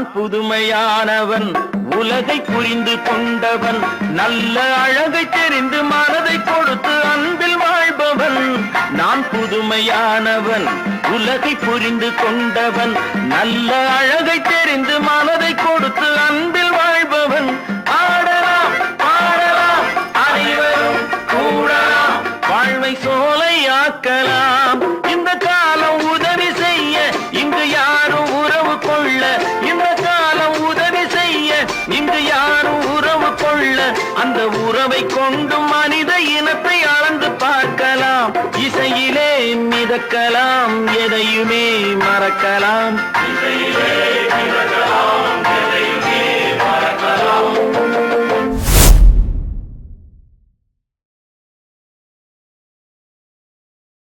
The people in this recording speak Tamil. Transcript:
நான் புதுமையானவன் உலகை புரிந்து கொண்டவன் நல்ல அழகை தெரிந்து மனதை கொடுத்து அன்பில் வாழ்பவன் நான் புதுமையானவன் உலகை புரிந்து கொண்டவன் நல்ல அழகை தெரிந்து மனதை கொடுத்து அன்பில் வாழ்பவன் ஆடலாம் பாடலாம் அனைவரும் கூடலாம் வாழ்வை சோலையாக்கலாம் இந்த காலம் உதவி செய்ய இங்கு யாரும் உறவு கொள்ள இந்த காலம் உதவி செய்ய இங்கு யாரும் உறவு கொள்ள அந்த உறவை கொண்டு மனித இனத்தை அளந்து பார்க்கலாம் இசையிலே மிதக்கலாம் எதையுமே மறக்கலாம் இசையிலே மிதக்கலாம் எதையுமே